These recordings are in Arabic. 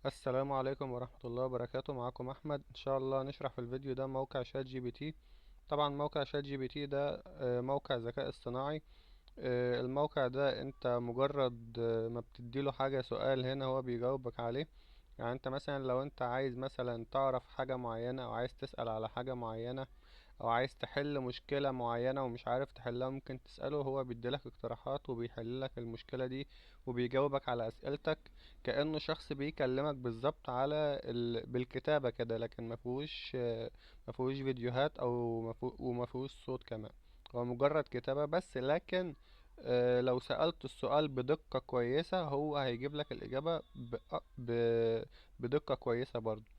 السلام عليكم ورحمة الله وبركاته. معكم أحمد. إن شاء الله نشرح في الفيديو ده موقع شات جي بي تي. طبعا موقع شات جي بي تي ده موقع ذكاء اصطناعي. الموقع ده انت مجرد ما بتديله حاجة سؤال هنا هو بيجاوبك عليه. يعني انت مثلا لو انت عايز مثلا تعرف حاجة معينة او عايز تسأل على حاجة معينة او عايز تحل مشكلة معينة ومش عارف تحلها، ممكن تسأله، هو بيديلك اقتراحات وبيحل لك المشكلة دي وبيجاوبك على أسئلتك كأنه شخص بيكلمك بالظبط بالكتابة كده، لكن مفهوش فيديوهات او ومفهوش صوت كمان. هو مجرد كتابة بس، لكن لو سألت السؤال بدقة كويسة هو هيجيب لك الإجابة بدقة كويسة برضو،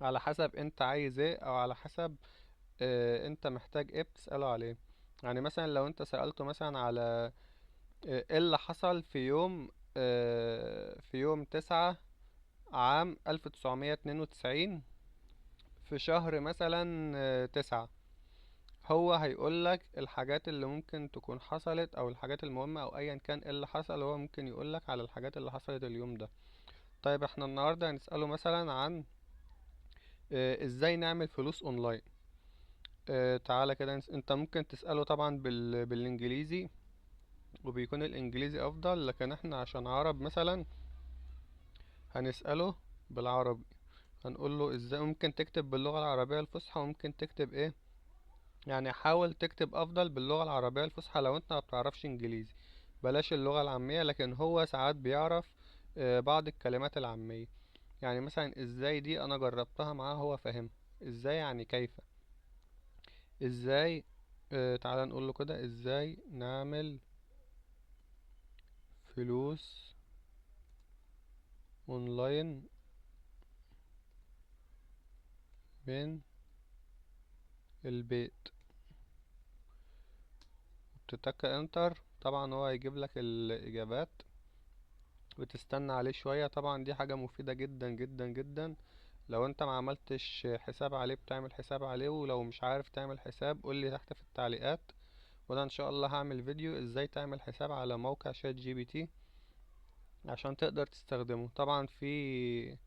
على حسب انت عايز ايه او على حسب انت محتاج ايه بتسأله عليه. يعني مثلا لو انت سألته مثلا على ايه اللي حصل في يوم 9 عام 1992 في شهر مثلا 9، هو هيقولك الحاجات اللي ممكن تكون حصلت او الحاجات المهمة او ايا كان ايه اللي حصل، هو ممكن يقولك على الحاجات اللي حصلت اليوم ده. طيب احنا النهاردة هنسأله مثلا عن ازاي نعمل فلوس اونلاين. تعالى كده انت ممكن تسأله طبعا بالانجليزي، وبيكون الانجليزي افضل، لكن احنا عشان عرب مثلا هنسأله بالعربي. هنقول له ازاي ممكن تكتب باللغة العربية الفصحى وممكن تكتب ايه. يعني حاول تكتب افضل باللغة العربية الفصحى لو انت ما بتعرفش انجليزي، بلاش اللغة العامية، لكن هو ساعات بيعرف بعض الكلمات العامية. يعني مثلا ازاي دي انا جربتها معاه هو فاهم. ازاي يعني كيف. ازاي تعال نقول له كده ازاي نعمل فلوس اونلاين من البيت. بتتك انتر، طبعا هو هيجيب لك الاجابات، وتستنى عليه شوية. طبعا دي حاجة مفيدة جدا جدا جدا. لو انت ما عملتش حساب عليه بتعمل حساب عليه، ولو مش عارف تعمل حساب قولي تحت في التعليقات، وانا ان شاء الله هعمل فيديو ازاي تعمل حساب على موقع شات جي بي تي عشان تقدر تستخدمه. طبعا في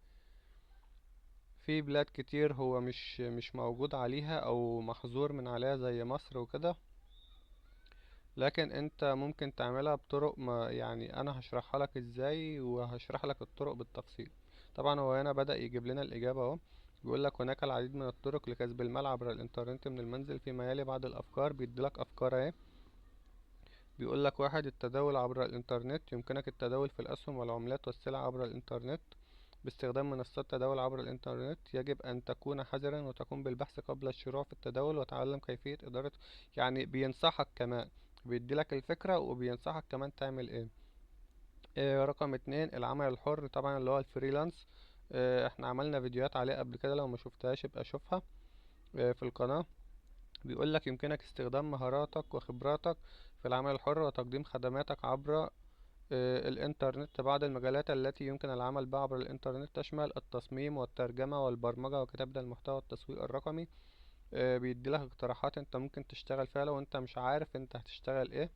بلاد كتير هو مش موجود عليها او محظور من عليها زي مصر وكده، لكن انت ممكن تعملها بطرق، ما يعني انا هشرحها لك ازاي وهشرح لك الطرق بالتفصيل. طبعا هو هنا بدأ يجيب لنا الإجابة اهو. بيقول لك هناك العديد من الطرق لكسب المال عبر الإنترنت من المنزل، فيما يلي بعض الأفكار. بيديلك أفكار اهي. بيقول لك: واحد، التداول عبر الإنترنت. يمكنك التداول في الأسهم والعملات والسلع عبر الإنترنت باستخدام منصات تداول عبر الإنترنت. يجب أن تكون حذرا وتقوم بالبحث قبل الشروع في التداول وتعلم كيفية إدارة. يعني بينصحك كمان، بيديلك الفكرة وبينصحك كمان تعمل ايه. رقم 2، العمل الحر، طبعا اللي هو الفريلانس. احنا عملنا فيديوهات عليه قبل كده، لو ما شفتهاش يبقى شوفها في القناة. بيقول لك يمكنك استخدام مهاراتك وخبراتك في العمل الحر وتقديم خدماتك عبر الإنترنت. بعض المجالات التي يمكن العمل بها عبر الإنترنت تشمل التصميم والترجمة والبرمجة وكتابة المحتوى والتسويق الرقمي. بيديلك اقتراحات انت ممكن تشتغل فيها لو انت مش عارف انت هتشتغل ايه.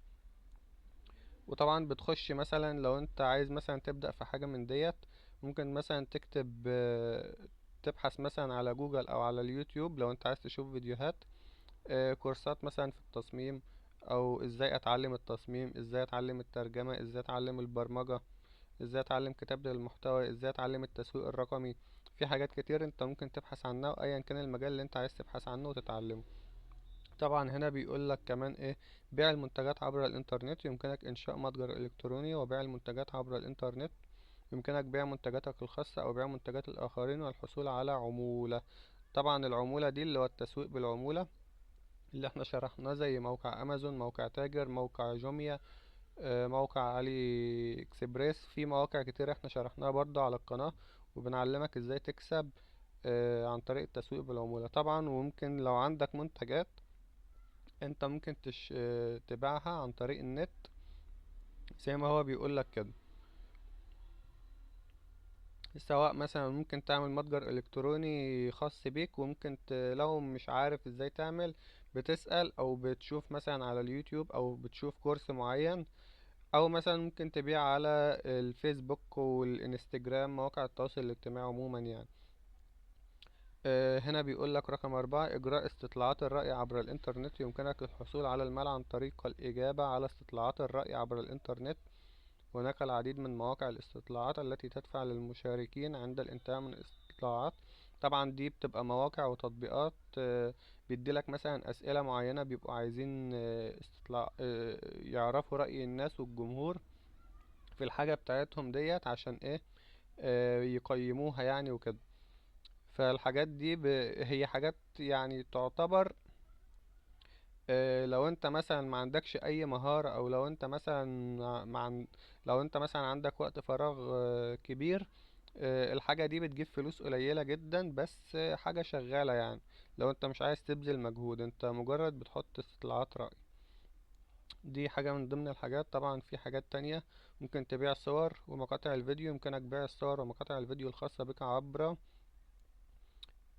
وطبعا بتخش مثلا لو انت عايز مثلا تبدأ في حاجة من ديت، ممكن مثلا تكتب تبحث مثلا على جوجل او على اليوتيوب لو انت عايز تشوف فيديوهات كورسات مثلا في التصميم، او ازاي اتعلم التصميم، ازاي اتعلم الترجمة، ازاي اتعلم البرمجة، ازاي اتعلم كتابة المحتوى، ازاي اتعلم التسويق الرقمي. في حاجات كتير انت ممكن تبحث عنها، وايا كان المجال اللي انت عايز تبحث عنه وتتعلمه. طبعا هنا بيقول لك كمان ايه: بيع المنتجات عبر الانترنت. يمكنك انشاء متجر الكتروني وبيع المنتجات عبر الانترنت. يمكنك بيع منتجاتك الخاصة او بيع منتجات الاخرين والحصول على عمولة. طبعا العمولة دي اللي هو التسويق بالعمولة اللي احنا شرحناه، زي موقع امازون، موقع تاجر، موقع جوميا، موقع علي اكسبريس. في مواقع كتير احنا شرحناها برضو على القناة، وبنعلمك ازاي تكسب عن طريق التسويق بالعمولة. طبعا وممكن لو عندك منتجات انت ممكن تبيعها عن طريق النت زي ما هو بيقول لك كده. سواء مثلا ممكن تعمل متجر الكتروني خاص بيك، وممكن لو مش عارف ازاي تعمل بتسأل او بتشوف مثلا على اليوتيوب او بتشوف كورس معين او مثلا ممكن تبيع على الفيسبوك والانستجرام، مواقع التواصل الاجتماعي عموما يعني. هنا بيقول لك رقم 4: إجراء استطلاعات الرأي عبر الإنترنت. يمكنك الحصول على المال عن طريق الإجابة على استطلاعات الرأي عبر الإنترنت. هناك العديد من مواقع الاستطلاعات التي تدفع للمشاركين عند الانتهاء من الاستطلاعات. طبعا دي بتبقى مواقع وتطبيقات بيديلك مثلا أسئلة معينة، بيبقوا عايزين استطلاع يعرفوا رأي الناس والجمهور في الحاجة بتاعتهم ديت، عشان ايه؟ يقيموها يعني وكده. فالحاجات دي هي حاجات يعني تعتبر لو انت مثلا ما عندكش اي مهارة، او لو انت مثلا لو انت مثلا عندك وقت فراغ كبير، الحاجة دي بتجيب فلوس قليلة جدا، بس حاجة شغالة يعني. لو انت مش عايز تبذل مجهود، انت مجرد بتحط استطلاعات رأي. دي حاجة من ضمن الحاجات. طبعا في حاجات تانية، ممكن تبيع صور ومقاطع الفيديو. يمكنك بيع الصور ومقاطع الفيديو الخاصة بك عبر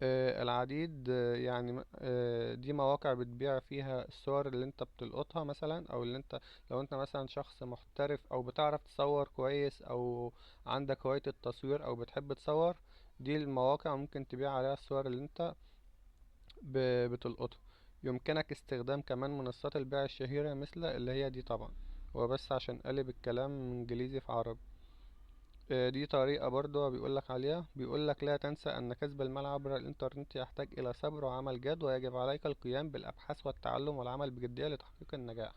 العديد يعني دي مواقع بتبيع فيها الصور اللي انت بتلقطها مثلا، او اللي انت لو انت مثلا شخص محترف او بتعرف تصور كويس، او عندك هواية التصوير او بتحب تصور، دي المواقع ممكن تبيع عليها الصور اللي انت بتلقطها. يمكنك استخدام كمان منصات البيع الشهيرة مثل اللي هي دي طبعا. وبس عشان قلب الكلام من انجليزي في عربي. دي طريقة برضو بيقولك عليها. بيقولك: لا تنسى أن كسب المال عبر الإنترنت يحتاج إلى صبر وعمل جاد، ويجب عليك القيام بالأبحاث والتعلم والعمل بجدية لتحقيق النجاح.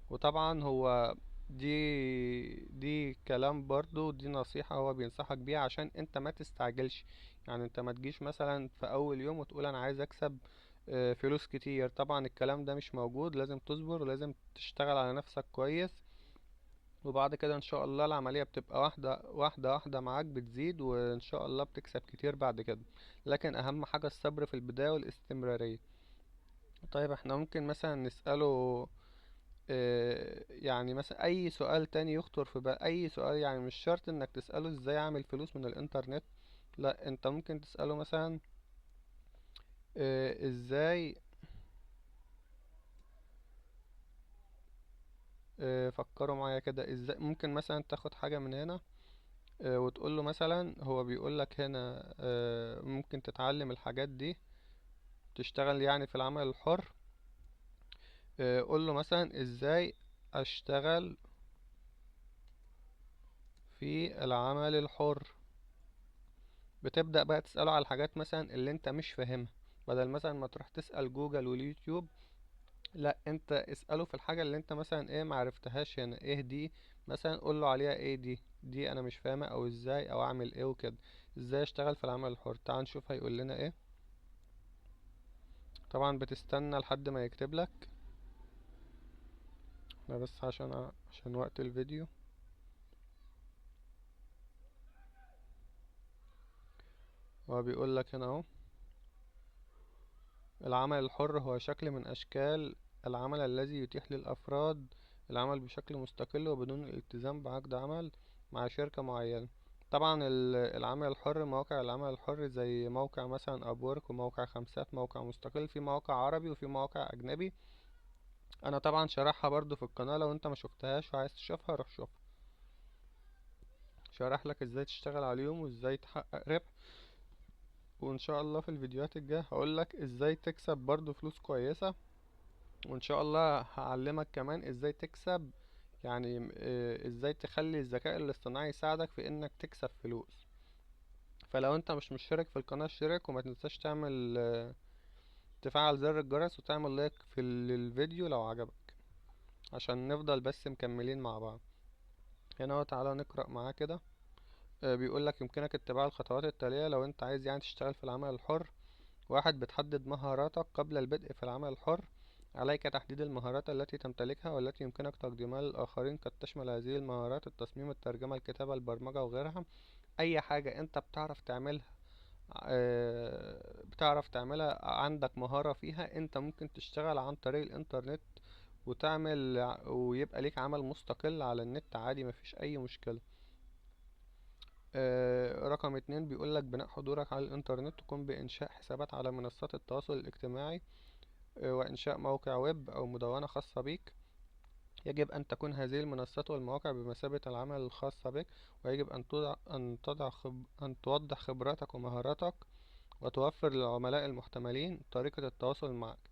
وطبعا هو دي كلام برضو، دي نصيحة هو بينصحك بيها عشان انت ما تستعجلش. يعني انت ما تجيش مثلا في أول يوم وتقول أنا عايز أكسب فلوس كتير. طبعا الكلام ده مش موجود، لازم تصبر ولازم تشتغل على نفسك كويس. وبعد كده ان شاء الله العملية بتبقى واحدة واحدة واحدة معاك، بتزيد وان شاء الله بتكسب كتير بعد كده. لكن اهم حاجة الصبر في البداية والاستمرارية. طيب احنا ممكن مثلا نسأله يعني مثلا اي سؤال تاني يخطر في بال اي سؤال. يعني مش شرط انك تسأله ازاي اعمل فلوس من الانترنت، لا، انت ممكن تسأله مثلا ازاي فكروا معايا كده. ازاي ممكن مثلا تاخد حاجة من هنا وتقول له مثلا، هو بيقول لك هنا ممكن تتعلم الحاجات دي، تشتغل يعني في العمل الحر. قول له مثلا ازاي اشتغل في العمل الحر. بتبدأ بقى تسأله على الحاجات مثلا اللي انت مش فاهمها، بدل مثلا ما تروح تسأل جوجل واليوتيوب. لا، انت اسأله في الحاجة اللي انت مثلا ايه معرفتهاش هنا، ايه دي مثلا، قول له عليها ايه دي انا مش فاهمة، او ازاي، او اعمل ايه وكده. ازاي اشتغل في العمل الحر. تعال نشوف هيقول لنا ايه. طبعا بتستنى لحد ما يكتب لك. احنا بس عشان وقت الفيديو. هو بيقول لك هنا اهو: العمل الحر هو شكل من اشكال العمل الذي يتيح للافراد العمل بشكل مستقل وبدون الالتزام بعقد عمل مع شركة معينة. طبعا العمل الحر، مواقع العمل الحر زي موقع مثلا ابورك وموقع خمسات، موقع مستقل. في مواقع عربي وفي مواقع اجنبي. انا طبعا شارحها برضو في القناة، لو انت ما شفتهاش وعايز تشوفها روح شوفها. شارح لك ازاي تشتغل عليهم وازاي تحقق ربح. وان شاء الله في الفيديوهات الجاية هقولك ازاي تكسب برضو فلوس كويسة. وان شاء الله هعلمك كمان ازاي تكسب، يعني ازاي تخلي الذكاء الاصطناعي يساعدك في انك تكسب فلوس. فلو انت مش مشترك في القناة اشترك، وما تنساش تعمل تفعل زر الجرس وتعمل لايك في الفيديو لو عجبك، عشان نفضل بس مكملين مع بعض. هنا اهو تعالى نقرأ معاه كده. بيقول لك: يمكنك اتباع الخطوات التالية لو انت عايز يعني تشتغل في العمل الحر. 1. بتحدد مهاراتك قبل البدء في العمل الحر. عليك تحديد المهارات التي تمتلكها والتي يمكنك تقديمها للآخرين. قد تشمل هذه المهارات التصميم، الترجمة، الكتابة، البرمجة وغيرها. أي حاجة أنت بتعرف تعملها عندك مهارة فيها، أنت ممكن تشتغل عن طريق الإنترنت ويبقى ليك عمل مستقل على النت عادي، مفيش أي مشكلة. رقم 2 بيقولك: بناء حضورك على الإنترنت تقوم بإنشاء حسابات على منصات التواصل الاجتماعي وإنشاء موقع ويب أو مدونة خاصة بيك. يجب أن تكون هذه المنصات والمواقع بمثابة العمل الخاصة بك، ويجب أن توضح خبراتك ومهاراتك، وتوفر للعملاء المحتملين طريقة التواصل معك.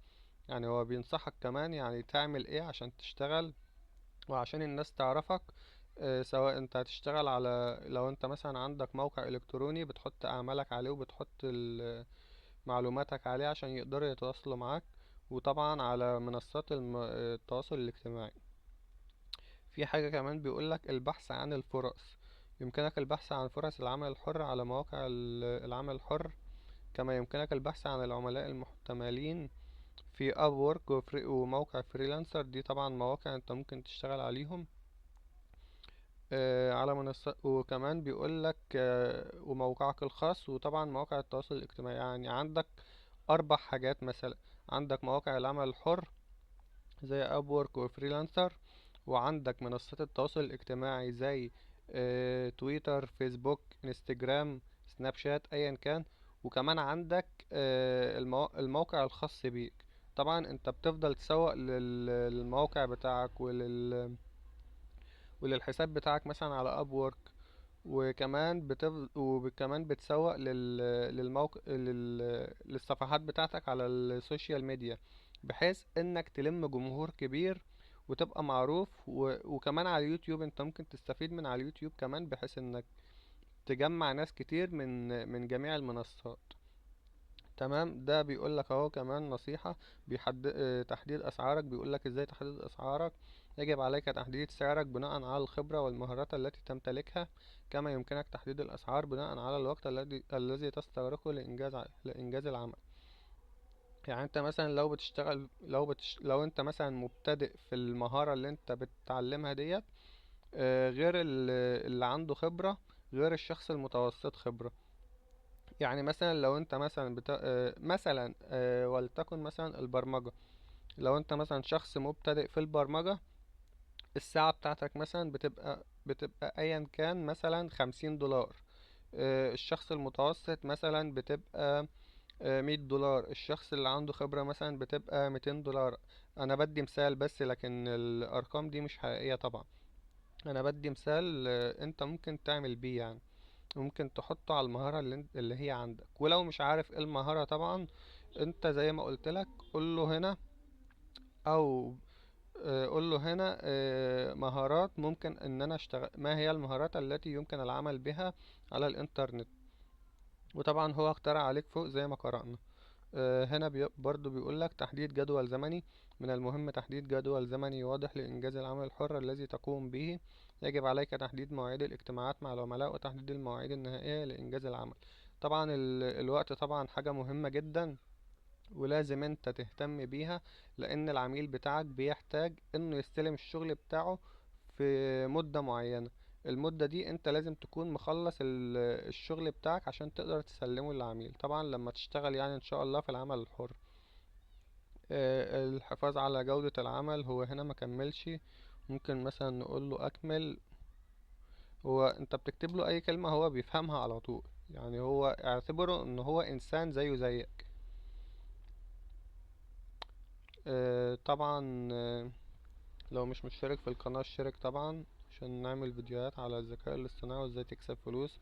يعني هو بينصحك كمان يعني تعمل ايه عشان تشتغل وعشان الناس تعرفك. سواء انت هتشتغل على، لو انت مثلا عندك موقع الكتروني بتحط اعمالك عليه وبتحط معلوماتك عليه عشان يقدروا يتواصلوا معاك. وطبعا على منصات التواصل الاجتماعي. في حاجة كمان بيقولك البحث عن الفرص. يمكنك البحث عن فرص العمل الحر على مواقع العمل الحر، كما يمكنك البحث عن العملاء المحتملين في اب وورك وموقع فريلانسر. دي طبعا مواقع انت ممكن تشتغل عليهم على منصة. وكمان بيقولك وموقعك الخاص، وطبعا مواقع التواصل الاجتماعي. يعني عندك 4 حاجات مثلا: عندك مواقع العمل الحر زي اب وورك وفريلانسر، وعندك منصات التواصل الاجتماعي زي تويتر، فيسبوك، انستجرام، سناب شات، ايا كان. وكمان عندك الموقع الخاص بيك. طبعا انت بتفضل تسوق للموقع بتاعك وللحساب بتاعك مثلا على اب وورك. وكمان بتسوق للصفحات بتاعتك على السوشيال ميديا، بحيث انك تلم جمهور كبير وتبقى معروف. وكمان على اليوتيوب انت ممكن تستفيد من على اليوتيوب كمان، بحيث انك تجمع ناس كتير من جميع المنصات. تمام. ده بيقول لك اهو كمان نصيحة. تحديد اسعارك. بيقول لك ازاي تحدد اسعارك. يجب عليك تحديد سعرك بناء على الخبرة والمهارات التي تمتلكها، كما يمكنك تحديد الاسعار بناء على الوقت الذي تستغرقه لانجاز العمل. يعني انت مثلا لو انت مثلا مبتدئ في المهارة اللي انت بتتعلمها ديت، غير اللي عنده خبرة، غير الشخص المتوسط خبرة. يعني مثلا لو انت مثلا مثلا ولتكن مثلا البرمجة. لو انت مثلا شخص مبتدئ في البرمجة، الساعة بتاعتك مثلا بتبقى ايا كان مثلا 50 دولار. الشخص المتوسط مثلا بتبقى 100 دولار. الشخص اللي عنده خبرة مثلا بتبقى 200 دولار. انا بدي مثال بس، لكن الارقام دي مش حقيقية طبعا. انا بدي مثال انت ممكن تعمل بيه يعني. ممكن تحطه على المهارة اللي هي عندك. ولو مش عارف ايه المهارة طبعا، انت زي ما قلت لك قول له هنا، او قول له هنا مهارات ممكن ان انا اشتغل. ما هي المهارات التي يمكن العمل بها على الانترنت؟ وطبعا هو اقترح عليك فوق زي ما قرأنا. هنا برضو بيقولك تحديد جدول زمني. من المهم تحديد جدول زمني واضح لإنجاز العمل الحر الذي تقوم به. يجب عليك تحديد مواعيد الاجتماعات مع العملاء وتحديد المواعيد النهائية لإنجاز العمل. طبعا الوقت طبعا حاجة مهمة جدا، ولازم انت تهتم بيها، لأن العميل بتاعك بيحتاج انه يستلم الشغل بتاعه في مدة معينة. المدة دي انت لازم تكون مخلص الشغل بتاعك عشان تقدر تسلمه للعميل، طبعا لما تشتغل يعني ان شاء الله في العمل الحر. الحفاظ على جودة العمل، هو هنا مكملش. ممكن مثلا نقول له اكمل. هو انت بتكتب له اي كلمة هو بيفهمها على طول. يعني هو اعتبره ان هو انسان زيه زيك. طبعا لو مش مشترك في القناة اشترك طبعا، عشان نعمل فيديوهات على الذكاء الاصطناعي وازاي تكسب فلوس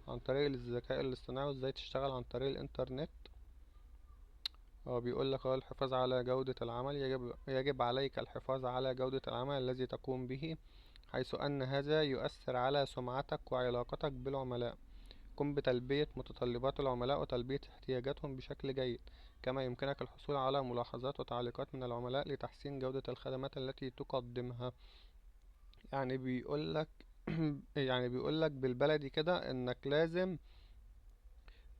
عن طريق الذكاء الاصطناعي، وازاي تشتغل عن طريق الانترنت. هو بيقول لك الحفاظ على جودة العمل. يجب عليك الحفاظ على جودة العمل الذي تقوم به، حيث أن هذا يؤثر على سمعتك وعلاقتك بالعملاء. قم بتلبية متطلبات العملاء وتلبية احتياجاتهم بشكل جيد، كما يمكنك الحصول على ملاحظات وتعليقات من العملاء لتحسين جودة الخدمات التي تقدمها. يعني بيقولك يعني بيقولك بالبلدي كده انك لازم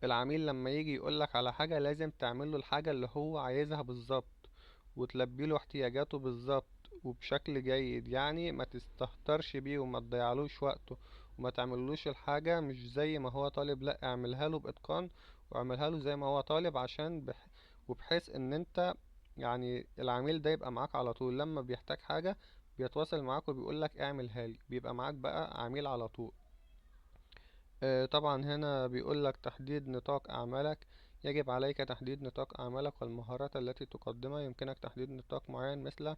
العميل لما يجي يقولك على حاجة لازم تعمله الحاجة اللي هو عايزها بالظبط، وتلبيله احتياجاته بالظبط وبشكل جيد. يعني ما تستهترش بيه وما تضيعلوش وقته، وما تعملوش الحاجة مش زي ما هو طالب. لا، اعملها له بإتقان، واعملها له زي ما هو طالب، وبحيث ان انت يعني العميل ده يبقى معاك على طول. لما بيحتاج حاجة بيتواصل معاك وبيقولك اعملها لي، بيبقى معاك بقى عميل على طول. طبعا هنا بيقولك تحديد نطاق أعمالك. يجب عليك تحديد نطاق أعمالك والمهارات التي تقدمها. يمكنك تحديد نطاق معين مثل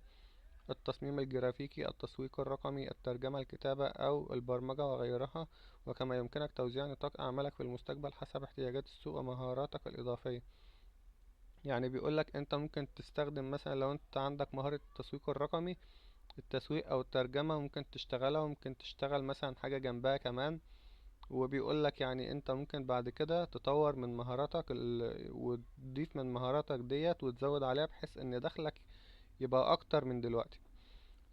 التصميم الجرافيكي، التسويق الرقمي، الترجمة، الكتابة أو البرمجة وغيرها. وكما يمكنك توزيع نطاق أعمالك في المستقبل حسب احتياجات السوق ومهاراتك الإضافية. يعني بيقولك انت ممكن تستخدم مثلا لو انت عندك مهارة التسويق الرقمي، التسويق او الترجمة ممكن تشتغلها، وممكن تشتغل مثلا حاجة جنبها كمان. وبيقولك يعني انت ممكن بعد كده تطور من مهاراتك وتضيف من مهاراتك ديت وتزود عليها بحيث ان دخلك يبقى اكتر من دلوقتي.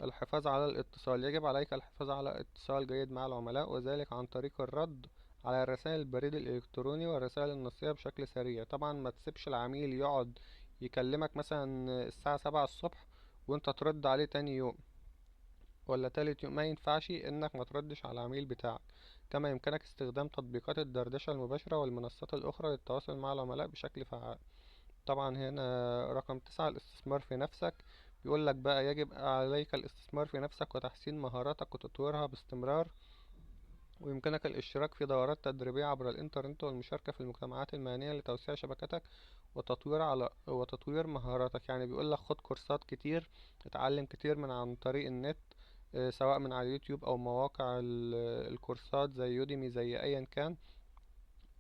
الحفاظ على الاتصال، يجب عليك الحفاظ على اتصال جيد مع العملاء، وذلك عن طريق الرد على رسائل البريد الإلكتروني والرسائل النصية بشكل سريع. طبعا ما تسيبش العميل يقعد يكلمك مثلا الساعة 7 الصبح وانت ترد عليه تاني يوم ولا تالت يوم. ما ينفعش انك ما تردش على العميل بتاعك. كما يمكنك استخدام تطبيقات الدردشة المباشرة والمنصات الأخرى للتواصل مع العملاء بشكل فعال. طبعا هنا رقم 9، الاستثمار في نفسك. بيقول لك بقى يجب عليك الاستثمار في نفسك وتحسين مهاراتك وتطويرها باستمرار. ويمكنك الاشتراك في دورات تدريبية عبر الإنترنت والمشاركة في المجتمعات المهنية لتوسيع شبكتك وتطوير مهاراتك. يعني بيقول لك خد كورسات كتير، اتعلم كتير من عن طريق النت، سواء من على اليوتيوب أو مواقع الكورسات زي يوديمي زي أيا كان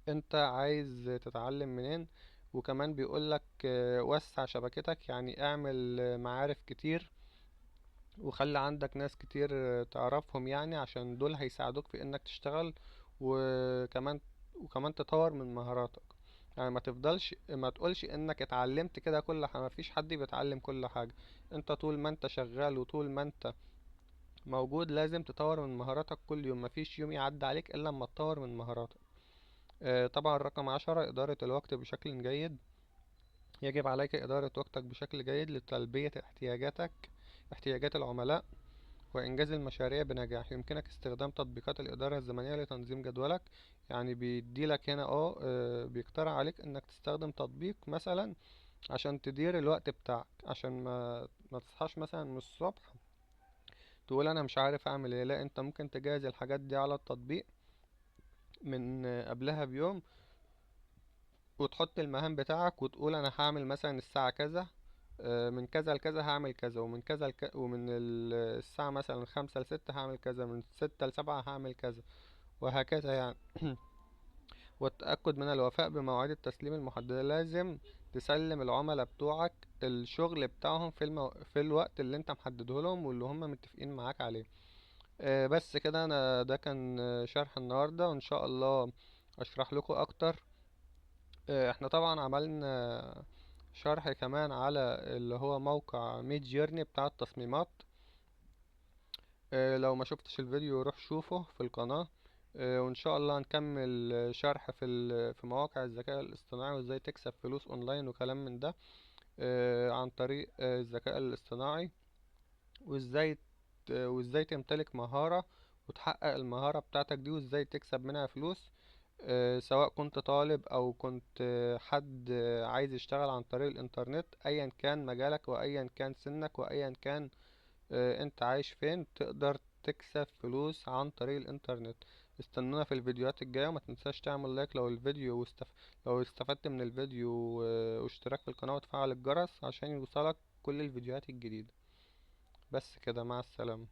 انت عايز تتعلم منين. وكمان بيقولك وسع شبكتك، يعني اعمل معارف كتير وخلي عندك ناس كتير تعرفهم، يعني عشان دول هيساعدوك في انك تشتغل. وكمان تطور من مهاراتك. يعني ما تقولش انك اتعلمت كده كل حاجة. مفيش حد بيتعلم كل حاجة. انت طول ما انت شغال وطول ما انت موجود لازم تطور من مهاراتك كل يوم. مفيش يوم يعدي عليك الا لما تطور من مهاراتك. طبعا رقم 10، إدارة الوقت بشكل جيد. يجب عليك إدارة وقتك بشكل جيد لتلبية احتياجات العملاء وإنجاز المشاريع بنجاح. يمكنك استخدام تطبيقات الإدارة الزمنية لتنظيم جدولك. يعني بيديلك هنا بيقترح عليك إنك تستخدم تطبيق مثلا عشان تدير الوقت بتاعك، عشان ما تصحاش مثلا من الصبح تقول أنا مش عارف أعمل إيه. لا، أنت ممكن تجهز الحاجات دي على التطبيق من قبلها بيوم، وتحط المهام بتاعك وتقول انا هعمل مثلا الساعة كذا، من كذا لكذا هعمل كذا، ومن كذا ومن الساعة مثلا 5 ل6 هعمل كذا، من 6 ل7 هعمل كذا، وهكذا يعني. والتأكد من الوفاء بمواعيد التسليم المحددة. لازم تسلم العملاء بتوعك الشغل بتاعهم في الوقت اللي انت محدده لهم واللي هم متفقين معاك عليه. بس كده، انا ده كان شرح النهاردة، وان شاء الله اشرح لكم اكتر. احنا طبعا عملنا شرح كمان على اللي هو موقع ميد جيرني بتاع التصميمات. لو ما شفتش الفيديو روح شوفه في القناة. وان شاء الله هنكمل شرح في مواقع الذكاء الاصطناعي وازاي تكسب فلوس اونلاين وكلام من ده عن طريق الذكاء الاصطناعي. وازاي تمتلك مهارة وتحقق المهارة بتاعتك دي، وازاي تكسب منها فلوس. سواء كنت طالب او كنت حد عايز يشتغل عن طريق الانترنت. ايا كان مجالك وايا كان سنك وايا كان انت عايش فين، تقدر تكسب فلوس عن طريق الانترنت. استنونا في الفيديوهات الجاية، وما تنساش تعمل لايك لو استفدت من الفيديو، واشتراك في القناة وتفعل الجرس عشان يوصلك كل الفيديوهات الجديدة. بس كده، مع السلامة.